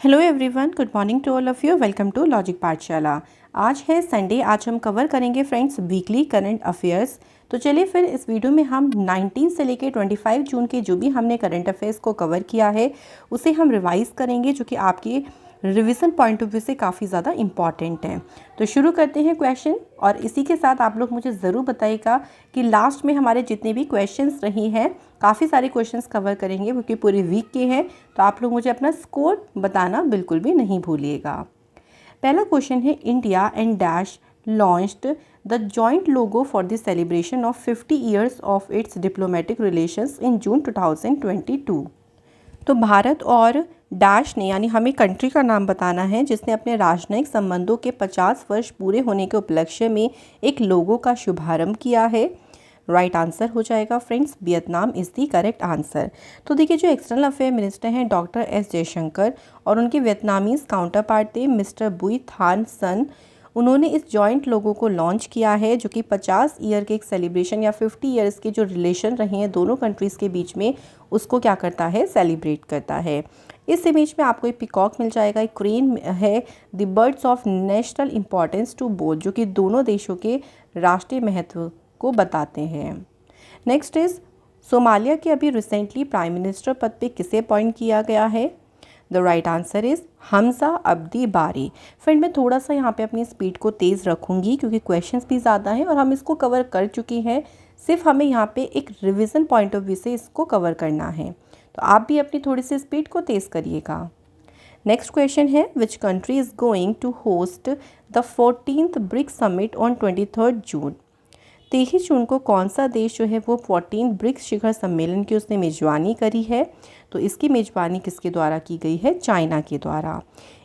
Hello everyone, good morning to all of you. Welcome to logic Pathshala. आज है Sunday. आज हम कवर करेंगे फ्रेंड्स वीकली करंट अफेयर्स। तो चलिए फिर इस वीडियो में हम 19 से लेके 25 जून के जो भी हमने करंट अफेयर्स को कवर किया है उसे हम रिवाइज़ करेंगे, जो कि आपकी रिवीजन पॉइंट ऑफ व्यू से काफ़ी ज़्यादा इम्पॉर्टेंट है। तो शुरू करते हैं क्वेश्चन, और इसी के साथ आप लोग मुझे ज़रूर बताइएगा कि लास्ट में हमारे जितने भी क्वेश्चंस रही हैं, काफ़ी सारे क्वेश्चंस कवर करेंगे क्योंकि पूरे वीक के हैं, तो आप लोग मुझे अपना स्कोर बताना बिल्कुल भी नहीं भूलिएगा। पहला क्वेश्चन है, India and dash launched the joint logo for the celebration of 50 years of its diplomatic relations in June 2022। तो भारत और डैश ने, यानी हमें कंट्री का नाम बताना है, जिसने अपने राजनयिक संबंधों के 50 वर्ष पूरे होने के उपलक्ष्य में एक लोगो का शुभारंभ किया है। राइट आंसर हो जाएगा friends, Vietnam is the correct answer. तो देखिए, जो एक्सटर्नल अफेयर मिनिस्टर हैं डॉक्टर एस जयशंकर और उनके वियतनामीज काउंटर पार्ट थे मिस्टर बुई थान सन, उन्होंने इस जॉइंट लोगो को लॉन्च किया है, जो कि 50 ईयर के एक सेलिब्रेशन या 50 ईयर्स के जो रिलेशन रहे हैं दोनों कंट्रीज़ के बीच में, उसको क्या करता है, सेलिब्रेट करता है। इस इमेज में आपको एक पिकॉक मिल जाएगा, एक क्रेन है, the birds of national importance to both, जो कि दोनों देशों के राष्ट्रीय महत्व को बताते हैं। नेक्स्ट इज, सोमालिया के अभी रिसेंटली प्राइम मिनिस्टर पद पे किसे अपॉइंट किया गया है? The right answer is Hamza Abdi Barre. Friend, मैं थोड़ा सा यहाँ पे अपनी स्पीड को तेज़ रखूँगी क्योंकि क्वेश्चंस भी ज़्यादा हैं और हम इसको कवर कर चुके हैं। सिर्फ हमें यहाँ पे एक रिवीजन पॉइंट ऑफ व्यू से इसको कवर करना है, तो आप भी अपनी थोड़ी सी स्पीड को तेज़ करिएगा। नेक्स्ट क्वेश्चन है, which country is going to host the 14th BRICS summit on 23 June. 23 जून को कौन सा देश जो है वो 14 ब्रिक्स शिखर सम्मेलन की उसने मेज़बानी करी है? तो इसकी मेज़बानी किसके द्वारा की गई है? चाइना के द्वारा।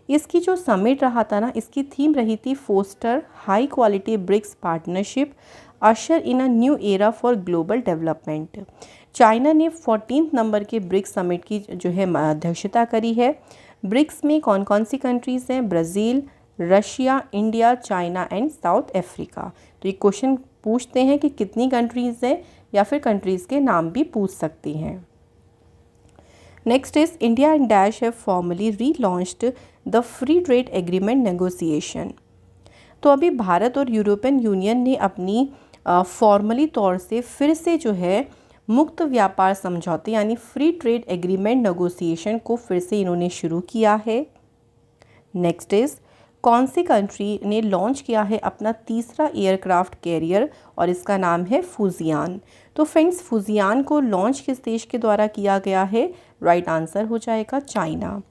इसकी जो समिट रहा था ना, इसकी थीम रही थी foster high quality BRICS partnership usher in a new era for global development. China ने 14 नंबर के ब्रिक्स समिट की जो है अध्यक्षता करी है। ब्रिक्स में कौन कौन सी कंट्रीज़ हैं? Brazil, Russia, India, China and south Africa. तो ये क्वेश्चन पूछते हैं कि कितनी कंट्रीज़ हैं, या फिर कंट्रीज़ के नाम भी पूछ सकती हैं। Next is, India and dash have formally relaunched the free trade agreement negotiation. तो अभी भारत और यूरोपियन यूनियन ने अपनी फॉर्मली तौर से फिर से जो है मुक्त व्यापार समझौते यानी फ्री ट्रेड एग्रीमेंट नेगोशिएशन को फिर से इन्होंने शुरू किया है। नेक्स्ट इज, कौन सी कंट्री ने लॉन्च किया है अपना तीसरा एयरक्राफ्ट कैरियर, और इसका नाम है फुजियान। तो फ्रेंड्स, फुजियान को लॉन्च किस देश के द्वारा किया गया है? राइट आंसर हो जाएगा China.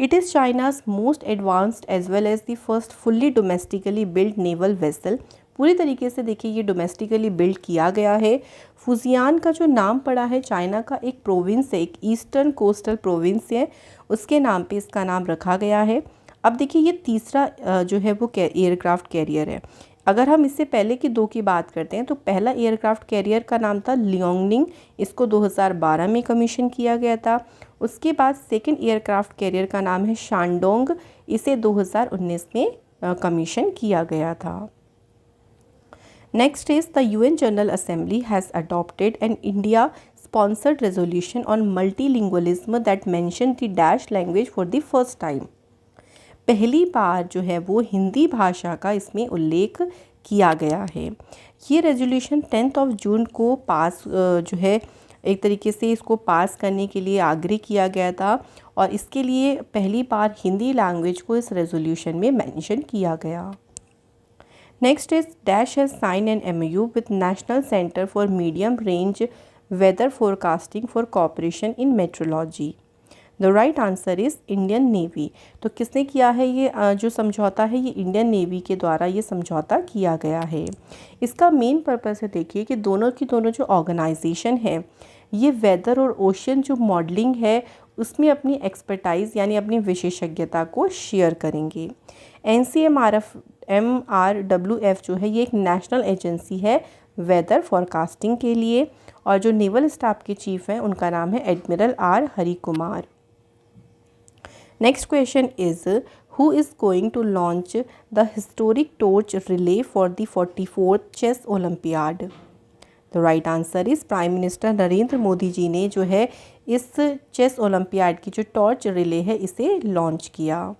It is China's most advanced as well as the first fully domestically build naval vessel. पूरी तरीके से देखिए, ये डोमेस्टिकली बिल्ड किया गया है। फुजियान का जो नाम पड़ा है, चाइना का एक प्रोविंस है, एक ईस्टर्न कोस्टल प्रोविंस है, उसके नाम पे इसका नाम रखा गया है। अब देखिए, ये तीसरा जो है वो एयरक्राफ्ट कैरियर है। अगर हम इससे पहले की दो की बात करते हैं, तो पहला एयरक्राफ्ट कैरियर का नाम था लियोंगनिंग, इसको 2012 में कमीशन किया गया था। उसके बाद सेकंड एयरक्राफ्ट कैरियर का नाम है शानडोंग, इसे 2019 में कमीशन किया गया था। Next is, the UN General Assembly has adopted an India sponsored resolution on multilingualism that mention the dash language for the first time. पहली बार जो है वो हिंदी भाषा का इसमें उल्लेख किया गया है। ये रेजोल्यूशन 10 जून को पास जो है एक तरीके से इसको पास करने के लिए आग्रह किया गया था, और इसके लिए पहली बार हिंदी लैंग्वेज को इस रेजोल्यूशन में मेंशन किया गया। Next is, dash has sign an MOU with National Centre for Medium Range Weather Forecasting for cooperation in metrology. The right answer is Indian Navy. तो किसने किया है ये जो समझौता है? ये इंडियन नेवी के द्वारा ये समझौता किया गया है। इसका मेन पर्पस है, देखिए, कि दोनों की दोनों जो ऑर्गेनाइजेशन है, ये वेदर और ओशन जो मॉडलिंग है उसमें अपनी एक्सपर्टाइज यानी अपनी विशेषज्ञता को शेयर करेंगे। NCMRWF जो है ये एक नेशनल एजेंसी है वेदर फॉरकास्टिंग के लिए, और जो नेवल स्टाफ के चीफ हैं उनका नाम है admiral R Hari Kumar. Next question is, who is going to launch the historic torch relay for the 44th Chess Olympiad? तो right answer is prime minister Narendra Modi ji ने जो है इस चेस ओलंपियाड की जो टॉर्च रिले है इसे लॉन्च किया।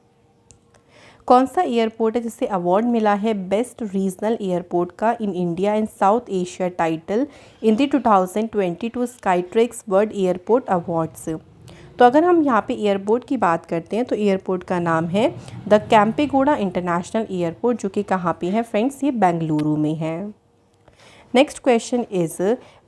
कौन सा एयरपोर्ट है जिसे अवार्ड मिला है बेस्ट रीजनल एयरपोर्ट का in India and South Asia title in the 2022 Skytrax world airport awards. तो अगर हम यहाँ पे एयरपोर्ट की बात करते हैं तो एयरपोर्ट का नाम है द कैंपेगौड़ा इंटरनेशनल एयरपोर्ट, जो कि कहाँ पे है फ्रेंड्स, ये बेंगलुरु में है। Next question is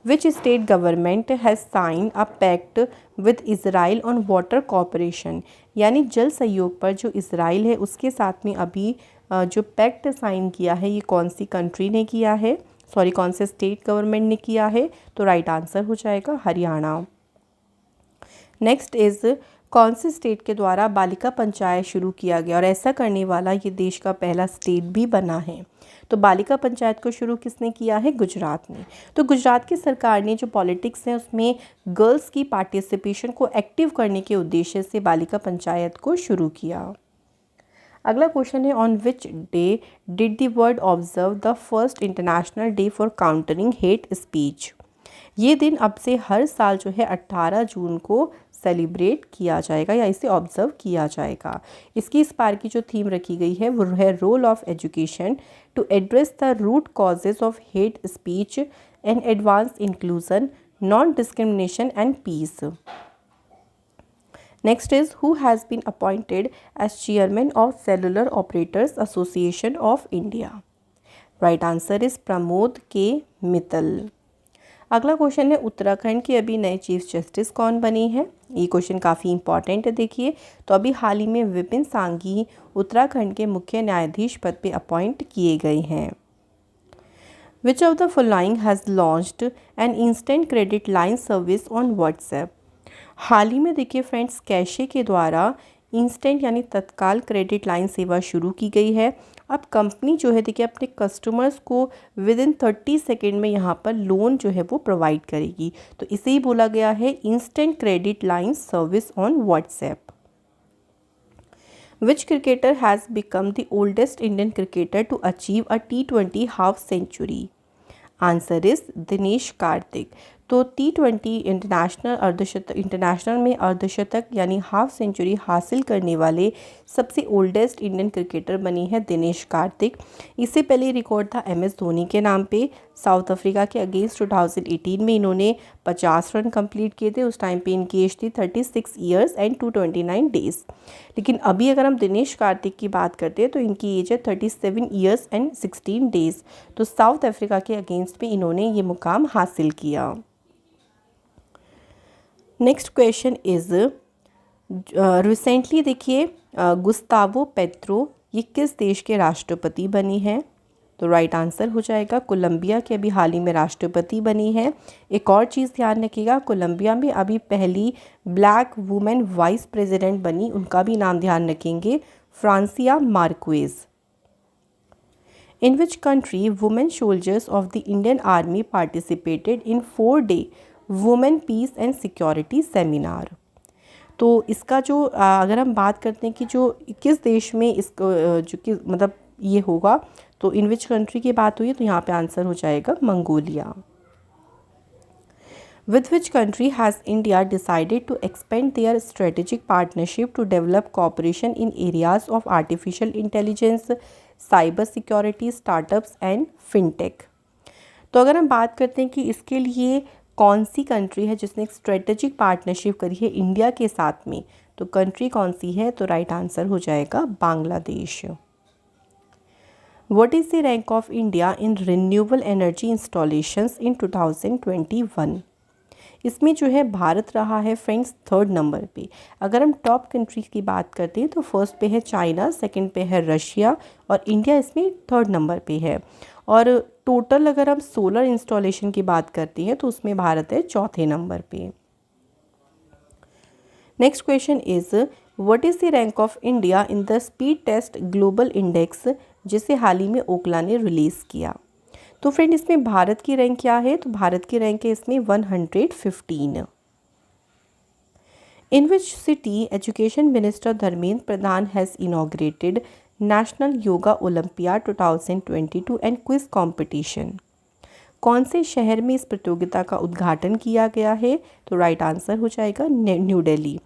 which state government has sign a pact with Israel on water cooperation, यानी जल सहयोग पर जो इज़राइल है उसके साथ में अभी जो पैक्ट साइन किया है ये कौन सी कंट्री ने किया है, सॉरी कौन से स्टेट गवर्नमेंट ने किया है, तो राइट आंसर हो जाएगा हरियाणा। नेक्स्ट इज़ कौन से स्टेट के द्वारा बालिका पंचायत शुरू किया गया और ऐसा करने वाला ये देश का पहला स्टेट भी बना है। तो बालिका पंचायत को शुरू किसने किया है, गुजरात ने। तो गुजरात की सरकार ने जो पॉलिटिक्स है उसमें गर्ल्स की पार्टिसिपेशन को एक्टिव करने के उद्देश्य से बालिका पंचायत को शुरू किया। अगला क्वेश्चन है on which day did the world observe the first international day for countering hate speech. ये दिन अब से हर साल जो है 18 जून को सेलिब्रेट किया जाएगा या इसे ऑब्जर्व किया जाएगा। इसकी इस बार की जो थीम रखी गई है वो है role of education to address the root causes of hate speech and advance inclusion, non discrimination and peace. Next is who has been appointed as chairman of Cellular Operators Association of India. Right answer is Pramod के मित्तल। अगला question है उत्तराखंड के अभी नए chief justice कौन बने हैं। ये क्वेश्चन काफ़ी इंपॉर्टेंट है। देखिए तो अभी हाल ही में विपिन सांघी उत्तराखंड के मुख्य न्यायाधीश पद पे अपॉइंट किए गए हैं। Which of the following has launched an instant credit line service on WhatsApp? हाल ही में देखिए फ्रेंड्स कैशे के द्वारा इंस्टेंट यानी तत्काल क्रेडिट लाइन सेवा शुरू की गई है। अब कंपनी जो है देखिए अपने कस्टमर्स को विद इन 30 सेकेंड में यहाँ पर लोन जो है वो प्रोवाइड करेगी। तो इसे ही बोला गया है instant credit line service on WhatsApp. Which cricketer has become the oldest Indian cricketer to achieve a T20 half century. Answer is Dinesh Karthik. तो T20 इंटरनेशनल में अर्धशतक यानी हाफ सेंचुरी हासिल करने वाले सबसे ओल्डेस्ट इंडियन क्रिकेटर बनी है दिनेश कार्तिक। इससे पहले रिकॉर्ड था MS धोनी के नाम पे। साउथ अफ्रीका के अगेंस्ट 2018 में इन्होंने 50 रन कंप्लीट किए थे। उस टाइम पे इनकी एज थी 36 ईयर्स एंड 229 डेज। लेकिन अभी अगर हम दिनेश कार्तिक की बात करते हैं तो इनकी एज है 37 ईयर्स एंड 16 डेज। तो साउथ अफ्रीका के अगेंस्ट में इन्होंने ये मुकाम हासिल किया। नेक्स्ट क्वेश्चन इज़ रिसेंटली देखिए गुस्तावो पेट्रो ये किस देश के राष्ट्रपति बनी हैं। तो राइट आंसर हो जाएगा कोलंबिया के अभी हाल ही में राष्ट्रपति बनी है। एक और चीज़ ध्यान रखिएगा कोलंबिया में अभी पहली ब्लैक वुमेन वाइस प्रेसिडेंट बनी, उनका भी नाम ध्यान रखेंगे, Francia Marquez. In which country women soldiers of the Indian army participated in 4-day women peace and security seminar. तो इसका जो अगर हम बात करते हैं कि जो किस देश में इसको जो कि मतलब ये होगा, तो इन विच कंट्री की बात हुई है तो यहाँ पे आंसर हो जाएगा Mongolia. With which country has India decided to expand their strategic partnership to develop cooperation in areas of artificial intelligence, cyber security, startups and fintech? तो अगर हम बात करते हैं कि इसके लिए कौन सी कंट्री है जिसने एक स्ट्रेटेजिक पार्टनरशिप करी है इंडिया के साथ में, तो कंट्री कौन सी है, तो राइट आंसर हो जाएगा Bangladesh. What is the rank of India in renewable energy installations in 2021? इसमें जो है भारत रहा है फ्रेंड्स 3rd नंबर पे। अगर हम टॉप कंट्रीज की बात करते हैं तो फर्स्ट पे है चाइना, सेकंड पे है रशिया और इंडिया इसमें 3rd नंबर पे है। और टोटल अगर हम सोलर इंस्टॉलेशन की बात करते हैं तो उसमें भारत है 4थे नंबर पे। Next question is what is the rank of India in the speed test global index, जिसे हाल ही में ओकला ने रिलीज़ किया। तो फ्रेंड इसमें भारत की रैंक क्या है, तो भारत की रैंक है इसमें 115। In which city education minister Dharmendra Pradhan has inaugurated national yoga olympiad 2022 and quiz competition. कौन से शहर में इस प्रतियोगिता का उद्घाटन किया गया है? तो राइट आंसर हो जाएगा न्यू दिल्ली।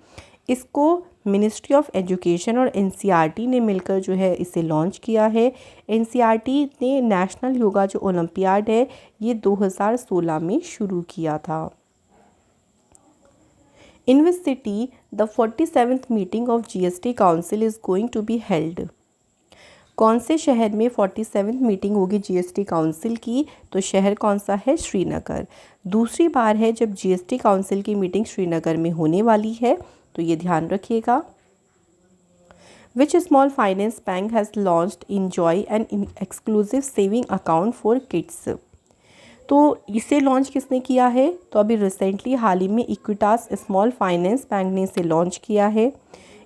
इसको मिनिस्ट्री ऑफ एजुकेशन और एनसीईआरटी ने मिलकर जो है इसे लॉन्च किया है। एनसीईआरटी ने नेशनल योगा जो ओलंपियाड है ये 2016 में शुरू किया था। In which city the 47th meeting of GST Council is going to be held? कौन से शहर में 47th मीटिंग होगी जीएसटी काउंसिल की? तो शहर कौन सा है? श्रीनगर। दूसरी बार है जब जीएसटी काउंसिल की मीटिंग श्रीनगर में होने वाली है, तो ये ध्यान रखिएगा। Which small finance bank has launched Enjoy an exclusive saving account for kids? तो इसे लॉन्च किसने किया है? तो अभी रिसेंटली हाल ही में इक्विटास स्मॉल फाइनेंस बैंक ने इसे लॉन्च किया है।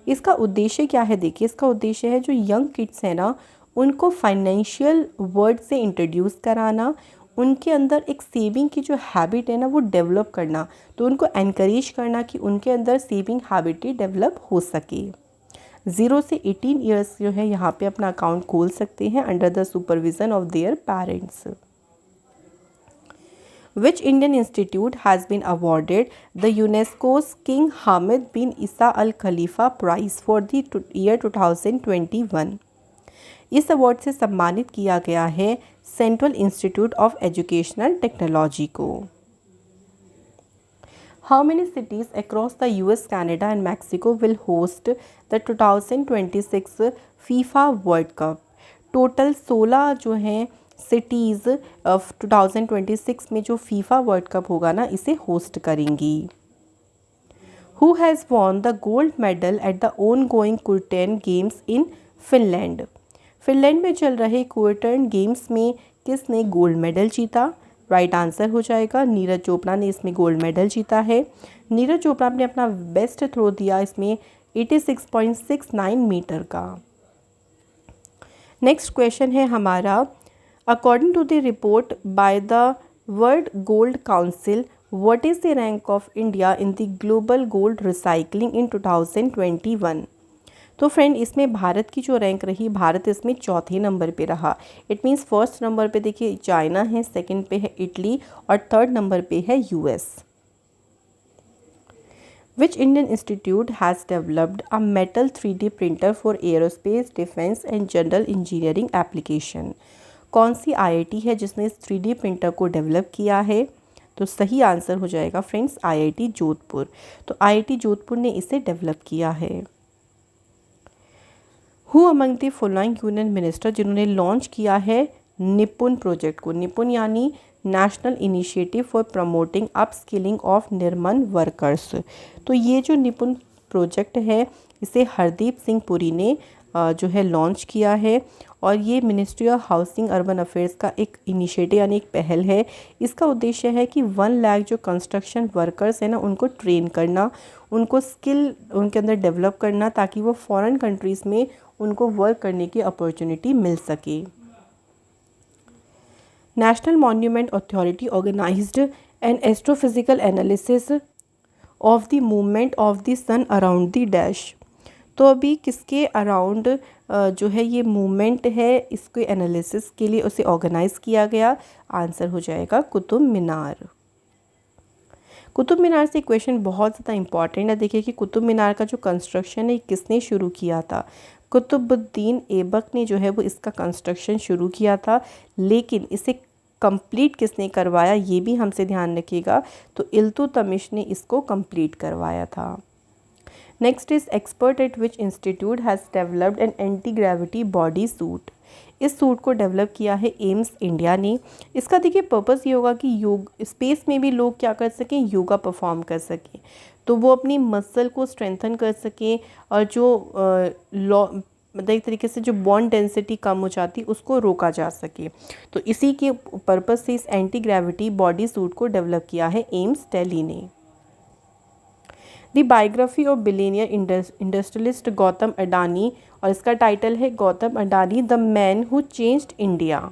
इसका उद्देश्य क्या है? देखिए, इसका उद्देश्य है जो यंग किड्स हैं ना, उनको फाइनेंशियल वर्ड से इंट्रोड्यूस कराना, उनके अंदर एक सेविंग की जो हैबिट है ना वो डेवलप करना, तो उनको एनकरेज करना कि उनके अंदर सेविंग हैबिट ही डेवलप हो सके। 0 से 18 ईयर्स जो है यहाँ पे अपना अकाउंट खोल सकते हैं under the supervision of their parents. Which Indian institute has been awarded the UNESCO's King Hamad bin Isa Al Khalifa Prize for the year 2021? इस अवार्ड से सम्मानित किया गया है central institute of educational technology को। How many cities across the US, Canada and Mexico will host the 2026 FIFA World Cup? Total 16 जो हैं cities of 2026 में जो फीफा वर्ल्ड कप होगा ना इसे होस्ट करेंगी। Who has won the gold medal at the ongoing Kuortane games in Finland? Finland में चल रहे कुर्टेन गेम्स में किसने गोल्ड मेडल जीता? राइट आंसर हो जाएगा नीरज चोपड़ा ने इसमें गोल्ड मेडल जीता है। नीरज चोपड़ा ने अपना बेस्ट थ्रो दिया इसमें 86.69 मीटर का। नेक्स्ट क्वेश्चन है हमारा, according to the report by the world gold council what is the rank of India in the global gold recycling in 2021? तो फ्रेंड इसमें भारत की जो रैंक रही, भारत इसमें चौथे नंबर पे रहा। इट मीन्स फर्स्ट नंबर पे देखिए चाइना है, सेकंड पे है इटली और थर्ड नंबर पे है US. Which Indian institute has developed a metal 3D printer for aerospace, defense and general engineering application? कौन सी आईआईटी है जिसने इस 3D प्रिंटर को डेवलप किया है? तो सही आंसर हो जाएगा फ्रेंड्स आईआईटी जोधपुर। तो आईआईटी जोधपुर ने इसे डेवलप किया है। Who among the following union minister जिन्होंने लॉन्च किया है निपुण प्रोजेक्ट को? निपुण यानी national initiative for promoting upskilling of nirman workers. तो ये जो निपुण प्रोजेक्ट है इसे हरदीप सिंह पुरी ने जो है लॉन्च किया है और ये ministry of housing urban affairs का एक इनिशिएटिव यानी एक पहल है। इसका उद्देश्य है कि 1 लाख जो कंस्ट्रक्शन वर्कर्स हैं ना उनको ट्रेन करना, उनको स्किल उनके अंदर डेवलप करना ताकि वो फॉरेन कंट्रीज़ में उनको वर्क करने की अपॉर्चुनिटी मिल सके। National Monument Authority organized an astrophysical analysis of the movement of the sun around the dash. तो अभी किसके अराउंड जो है ये मूवमेंट है, इसके एनालिसिस के लिए उसे ऑर्गेनाइज़ किया गया। आंसर हो जाएगा कुतुब मीनार। कुतुब मीनार से क्वेश्चन बहुत ज़्यादा इंपॉर्टेंट है। देखिए कि कुतुब मीनार का जो कंस्ट्रक्शन है किसने शुरू किया था? कुतुबुद्दीन ऐबक ने जो है वो इसका कंस्ट्रक्शन शुरू किया था, लेकिन इसे कंप्लीट किसने करवाया ये भी हमसे ध्यान रखिएगा। तो इल्तुतमिश ने इसको कंप्लीट करवाया था। Next is expert at which institute has developed an anti gravity body suit. इस सूट को डेवलप किया है एम्स इंडिया ने। इसका देखिए पर्पस ये होगा कि योग स्पेस में भी लोग क्या कर सकें, योगा परफॉर्म कर सकें, तो वो अपनी मसल को स्ट्रेंथन कर सकें और जो मतलब एक तरीके से जो बॉन्ड डेंसिटी कम हो जाती उसको रोका जा सके। तो इसी के पर्पस से इस एंटी ग्रेविटी बॉडी सूट को डेवलप किया है एम्स दिल्ली ने। The biography of billionaire industrialist Gautam Adani, और इसका टाइटल है Gautam Adani the man who changed India.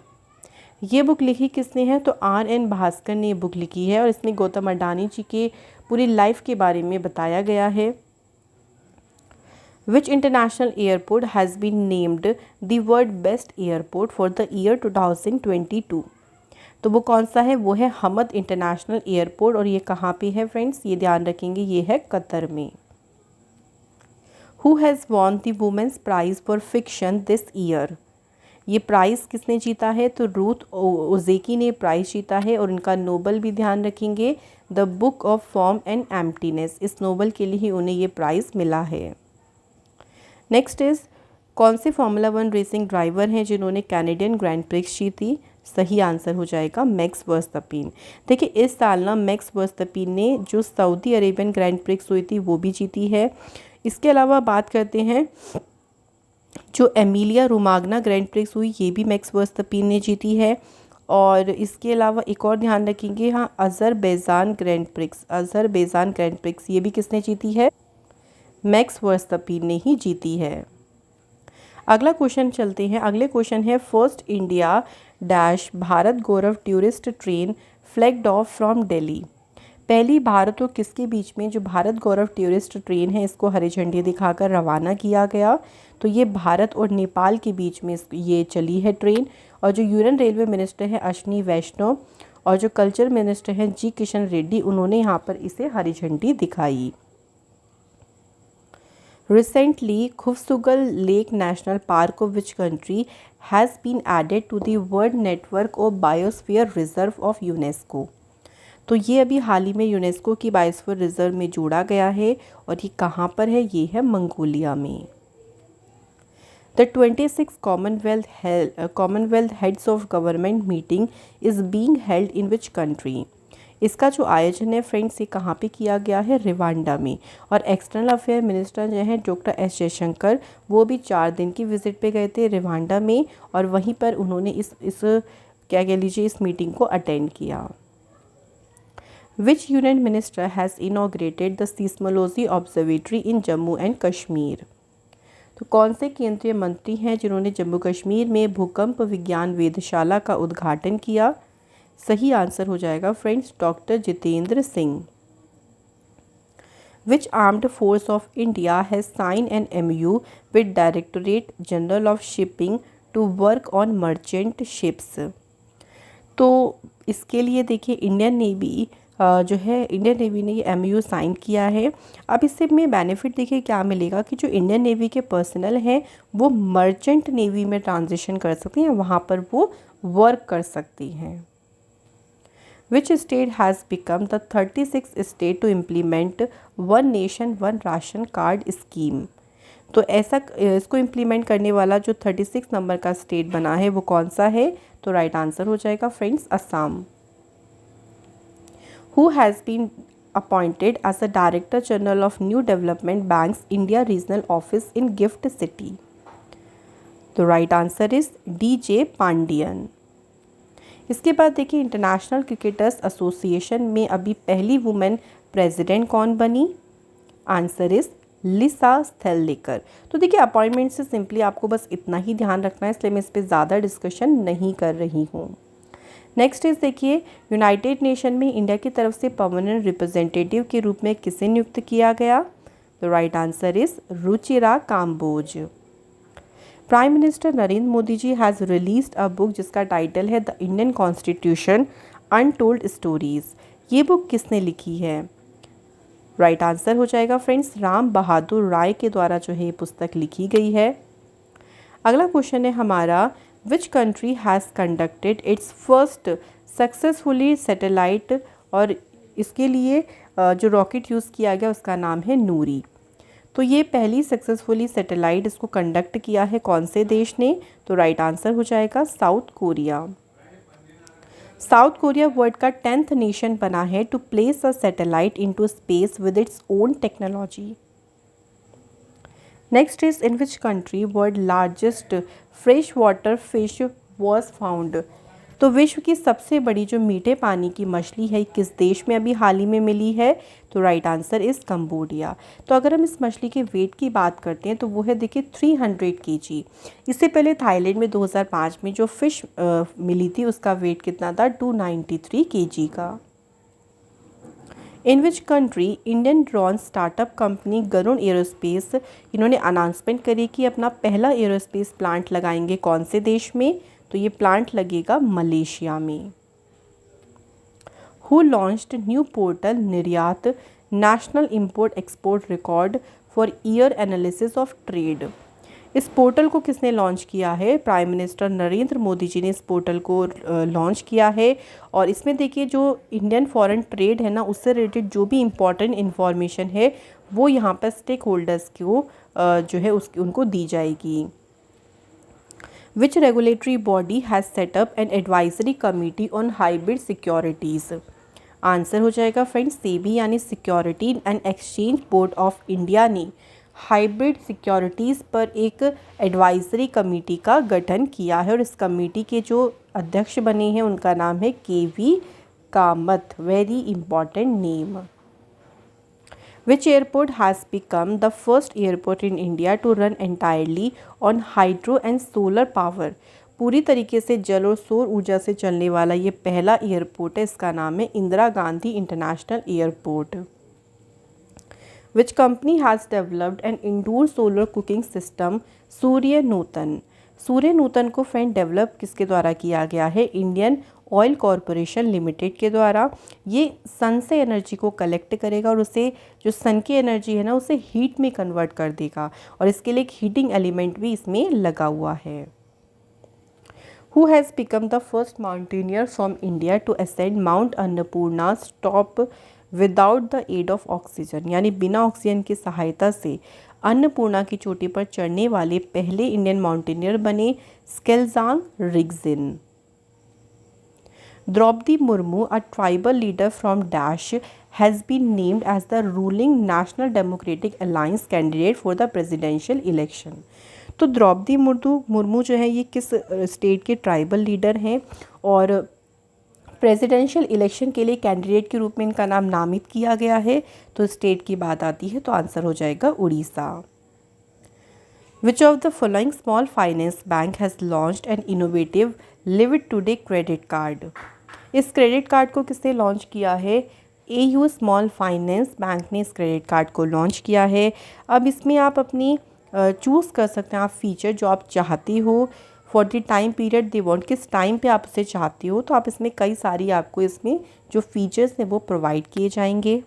ये बुक लिखी किसने है? तो RN भास्कर ने ये बुक लिखी है और इसमें गौतम अडानी जी के पूरी लाइफ के बारे में बताया गया है। Which international airport has been named the world best airport for the year 2022? तो वो कौन सा है, वो है हमद इंटरनेशनल एयरपोर्ट। और ये कहाँ पे है फ्रेंड्स, ये ध्यान रखेंगे, ये है कतर में। Who has won the women's prize for fiction this year. ये प्राइज़ किसने जीता है, तो रूथ ओजेकी ने प्राइज़ जीता है। और इनका नोबल भी ध्यान रखेंगे, the book of form and emptiness, इस नोबल के लिए ही उन्हें ये प्राइज़ मिला है। नेक्स्ट इज़, कौन से फार्मूला 1 रेसिंग ड्राइवर हैं जिन्होंने कैनेडियन ग्रैंड प्रिक्स जीती। सही आंसर हो जाएगा मैक्स वर्स्टैपिन। देखिए इस साल ना मैक्स वर्स्टैपिन ने जो सऊदी अरेबियन ग्रैंड प्रिक्स हुई थी वो भी जीती है। इसके अलावा बात करते हैं, जो एमिलिया रोमाग्ना ग्रैंड प्रिक्स हुई ये भी मैक्स वर्स्टैपिन ने जीती है। और इसके अलावा एक और ध्यान रखेंगे, हाँ अज़रबैजान ग्रैंड प्रिक्स ये भी किसने जीती है, मैक्स वर्स्टैपिन ने ही जीती है। अगला क्वेश्चन चलते हैं। अगले क्वेश्चन है, first India dash Bharat Gaurav tourist train flagged of from Delhi. पहली भारत और किसके बीच में जो भारत गौरव टूरिस्ट ट्रेन है इसको हरी झंडी दिखाकर रवाना किया गया। तो ये भारत और नेपाल के बीच में ये चली है ट्रेन। और जो यूनियन रेलवे मिनिस्टर है अश्विनी वैष्णव और जो कल्चर मिनिस्टर हैं जी किशन रेड्डी, उन्होंने यहाँ पर इसे हरी झंडी दिखाई। Recently, Khufsugal Lake National Park of which country has been added to the World Network of Biosphere Reserve of UNESCO? तो ये अभी हाल ही में यूनेस्को की बायोस्फीयर रिजर्व में जोड़ा गया है। और ये कहाँ पर है, ये है मंगोलिया में। The 26th Commonwealth Heads of Government meeting is being held in which country? इसका जो आयोजन है फ्रेंड्स ये कहाँ पे किया गया है, रिवांडा में। और एक्सटर्नल अफेयर मिनिस्टर जो हैं डॉक्टर एस जयशंकर, वो भी 4 दिन की विजिट पे गए थे रिवांडा में। और वहीं पर उन्होंने इस क्या कह लीजिए इस मीटिंग को अटेंड किया। विच union minister has inaugurated the seismology observatory in Jammu and Kashmir. तो कौन से केंद्रीय मंत्री हैं जिन्होंने जम्मू कश्मीर में भूकंप विज्ञान वेधशाला का उद्घाटन किया। सही आंसर हो जाएगा friends doctor Jitendra Singh. Which armed force of India has sign an MOU with Directorate General of Shipping to work on merchant ships. तो इसके लिए देखिए इंडियन नेवी ने ये MOU साइन किया है। अब इससे में बेनिफिट देखिए क्या मिलेगा कि जो इंडियन नेवी के पर्सनल हैं वो मर्चेंट नेवी में ट्रांजिशन कर सकती हैं, वहाँ पर वो वर्क कर सकती हैं। Which state has become the 36th state to implement One Nation One Ration Card scheme? तो ऐसा इसको इम्प्लीमेंट करने वाला जो 36 नंबर का स्टेट बना है वो कौन सा है, तो राइट आंसर हो जाएगा friends Assam. Who has been appointed as a Director General of New Development Bank's India Regional Office in Gift City? तो right answer is DJ Pandian. इसके बाद देखिए इंटरनेशनल क्रिकेटर्स एसोसिएशन में अभी पहली वुमेन प्रेसिडेंट कौन बनी। आंसर इज लिसा स्थेललेकर। तो देखिए अपॉइंटमेंट से सिंपली आपको बस इतना ही ध्यान रखना है, इसलिए मैं इस पर ज़्यादा डिस्कशन नहीं कर रही हूँ। नेक्स्ट इज देखिए यूनाइटेड नेशन में इंडिया की तरफ से परमानेंट रिप्रेजेंटेटिव के रूप में किसे नियुक्त किया गया। तो right answer is Ruchira Kamboj. Prime minister Narendra Modi ji has released a book जिसका टाइटल है the Indian constitution untold stories. ये बुक किसने लिखी है। राइट आंसर हो जाएगा फ्रेंड्स राम बहादुर राय के द्वारा जो है ये पुस्तक लिखी गई है। अगला क्वेश्चन है हमारा, which country has conducted it's first successfully satellite. और इसके लिए जो रॉकेट यूज़ किया गया उसका नाम है नूरी। तो ये पहली सक्सेसफुली सैटेलाइट इसको कंडक्ट किया है कौन से देश ने, तो राइट आंसर हो जाएगा South Korea. South Korea world का 10th नेशन बना है to place a satellite into space with its own technology. Next is in which country world largest fresh water fish was found. तो विश्व की सबसे बड़ी जो मीठे पानी की मछली है किस देश में अभी हाल ही में मिली है, तो राइट आंसर इज़ कंबोडिया। तो अगर हम इस मछली के वेट की बात करते हैं तो वो है देखिए 300 kg। इससे पहले थाईलैंड में 2005 में जो फ़िश मिली थी उसका वेट कितना था, 293 kg का। In which country Indian drone startup company Garuda aerospace, इन्होंने अनाउंसमेंट करी कि अपना पहला एरोस्पेस प्लांट लगाएंगे कौन से देश में, तो ये प्लांट लगेगा मलेशिया में। हु लॉन्च्ड न्यू पोर्टल निर्यात national import export record for year analysis of trade. इस पोर्टल को किसने लॉन्च किया है? प्राइम मिनिस्टर नरेंद्र मोदी जी ने इस पोर्टल को लॉन्च किया है। और इसमें देखिए जो इंडियन फॉरेन ट्रेड है ना, उससे रिलेटेड जो भी इम्पॉर्टेंट इन्फॉर्मेशन है वो यहाँ पर स्टेक होल्डर्स को जो है उसकी उनको दी जाएगी। Which regulatory body has set up an advisory committee on hybrid securities. Answer हो जाएगा फ्रेंड्स सेबी यानी security and exchange board of India ने हाइब्रिड सिक्योरिटीज़ पर एक एडवाइजरी कमेटी का गठन किया है। और इस कमेटी के जो अध्यक्ष बने हैं उनका नाम है K V Kamath. Very important name. Which airport has become the first airport in India to run entirely on hydro and solar power? पूरी तरीके से जल और सौर ऊर्जा से चलने वाला ये पहला एयरपोर्ट है। इसका नाम है Indira Gandhi international airport. Which company has developed an indoor solar cooking system? सूर्य नूतन। सूर्य नूतन को फ्रेंड डेवलप किसके द्वारा किया गया है? इंडियन ऑयल कॉरपोरेशन लिमिटेड के द्वारा। ये सन से एनर्जी को कलेक्ट करेगा और उसे जो सन की एनर्जी है ना उसे हीट में कन्वर्ट कर देगा। और इसके लिए एक हीटिंग एलिमेंट भी इसमें लगा हुआ है। Who has become the first mountaineer from India to ascend Mount Annapurna's top without the aid of oxygen? यानी बिना ऑक्सीजन की सहायता से अन्नपूर्णा की चोटी पर चढ़ने वाले पहले इंडियन माउंटेनियर बने स्केल्जांग Rigzin. Draupadi Murmu, a tribal leader from Dash, has been named as the ruling National Democratic Alliance candidate for the presidential election. तो द्रौपदी मुर्मू जो है ये किस स्टेट के ट्राइबल लीडर हैं और प्रेसिडेंशियल इलेक्शन के लिए कैंडिडेट के रूप में इनका नाम नामित किया गया है। तो स्टेट की बात आती है तो आंसर हो जाएगा Orissa. Which of the following small finance bank has launched an innovative Live It Today credit card? इस क्रेडिट कार्ड को किसने लॉन्च किया है? AU स्मॉल फाइनेंस बैंक ने इस क्रेडिट कार्ड को लॉन्च किया है। अब इसमें आप अपनी चूज़ कर सकते हैं आप फीचर जो आप चाहती हो for the time period they want, किस टाइम पे आप इसे चाहती हो। तो आप इसमें कई सारी आपको इसमें जो फीचर्स हैं वो प्रोवाइड किए जाएंगे।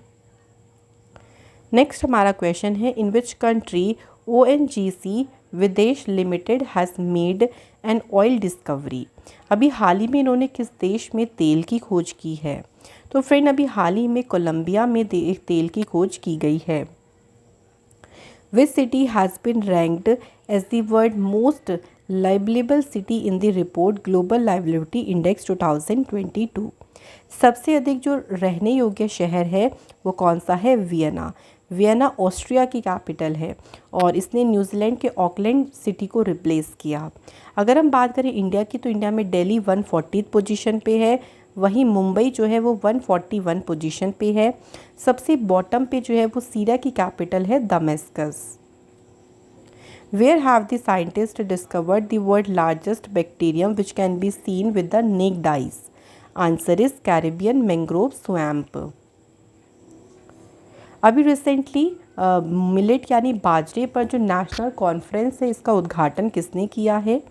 नेक्स्ट हमारा क्वेश्चन है इन विच कंट्री ONGC विदेश limited has made an oil discovery. अभी हाल ही में इन्होंने किस देश में तेल की खोज की है? तो फ्रेंड अभी हाल ही में कोलंबिया में तेल की खोज की गई है। Which city has been ranked as the world's most livable city in the report Global Livability Index 2022? सबसे अधिक जो रहने योग्य शहर है वो कौन सा है? वियना। वियना ऑस्ट्रिया की कैपिटल है और इसने न्यूजीलैंड के ऑकलैंड सिटी को रिप्लेस किया। अगर हम बात करें इंडिया की तो इंडिया में दिल्ली 140 पोजीशन पे है, वहीं मुंबई जो है वो 141 पोजीशन पे है। सबसे बॉटम पे जो है वो सीरिया की कैपिटल है Damascus. Where have the scientist discovered the world largest bacterium which can be seen with the naked eyes? Answer is Caribbean mangrove swamp. अभी रिसेंटली मिलेट यानी बाजरे पर जो नेशनल कॉन्फ्रेंस है इसका उद्घाटन किसने किया है?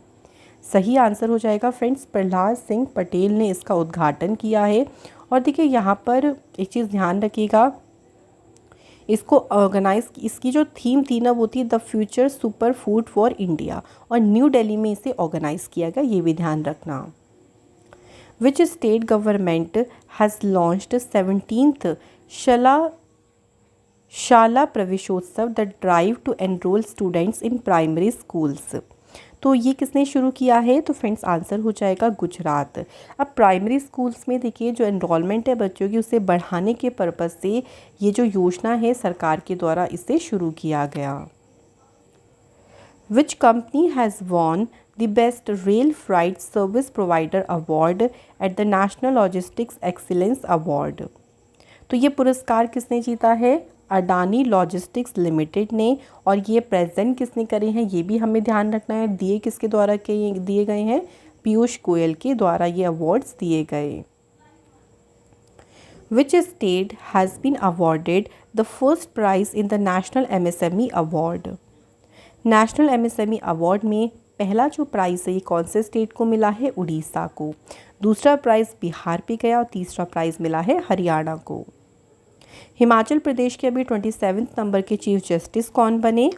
सही आंसर हो जाएगा फ्रेंड्स प्रहलाद सिंह पटेल ने इसका उद्घाटन किया है। और देखिए यहाँ पर एक चीज़ ध्यान रखिएगा, इसको ऑर्गेनाइज इसकी जो थीम थी ना वो थी the future super food for India और न्यू दिल्ली में इसे ऑर्गेनाइज किया गया, ये भी ध्यान रखना। Which state government has launched 17th Shala Praveshotsav the drive to enrol students in primary schools? तो ये किसने शुरू किया है? तो फ्रेंड्स आंसर हो जाएगा गुजरात। अब प्राइमरी स्कूल्स में देखिए जो एनरोलमेंट है बच्चों की उसे बढ़ाने के पर्पज़ से ये जो योजना है सरकार के द्वारा इसे शुरू किया गया। Which company has won the best rail freight service provider award at the national logistics excellence award? तो ये पुरस्कार किसने जीता है? अडानी लॉजिस्टिक्स लिमिटेड ने। और ये प्रेजेंट किसने करे हैं ये भी हमें ध्यान रखना है। दिए किसके द्वारा दिए गए हैं? पीयूष गोयल के द्वारा ये अवार्ड्स दिए गए। Which state has been awarded the first prize in the national MSME award? National MSME award में पहला जो प्राइज़ है ये कौन से स्टेट को मिला है? उड़ीसा को। दूसरा प्राइज़ बिहार पे गया और तीसरा प्राइज़ मिला है हरियाणा को। हिमाचल प्रदेश के अभी 27 नंबर के चीफ जस्टिस कौन बने?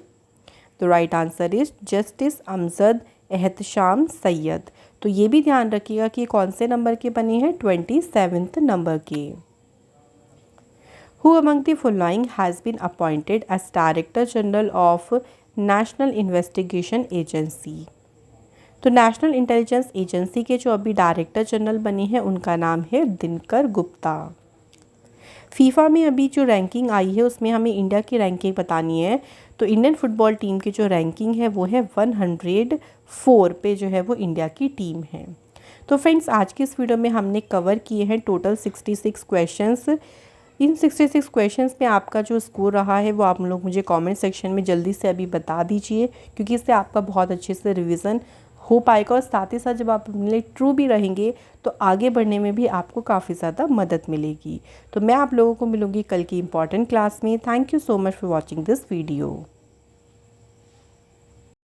The right answer is justice Amjad Ehtesham Syed. तो ये भी ध्यान रखिएगा कि कौन से नंबर के बने हैं? 27 नंबर के। Who among the following has been appointed as Director General of National Investigation Agency? तो नेशनल इंटेलिजेंस एजेंसी के जो अभी डायरेक्टर जनरल बने हैं उनका नाम है दिनकर गुप्ता। फीफा में अभी जो रैंकिंग आई है उसमें हमें इंडिया की रैंकिंग बतानी है। तो इंडियन फुटबॉल टीम की जो रैंकिंग है वो है 104 पे जो है वो इंडिया की टीम है। तो फ्रेंड्स आज की इस वीडियो में हमने कवर किए हैं टोटल 66 क्वेश्चंस। इन 66 क्वेश्चंस में आपका जो स्कोर रहा है वो आप लोग मुझे कमेंट सेक्शन में जल्दी से अभी बता दीजिए, क्योंकि इससे आपका बहुत अच्छे से रिवीजन हो पाएगा और साथ ही साथ जब आप अपने लिए ट्रू भी रहेंगे तो आगे बढ़ने में भी आपको काफ़ी ज़्यादा मदद मिलेगी। तो मैं आप लोगों को मिलूँगी कल की इंपॉर्टेंट क्लास में। Thank you so much for watching this video.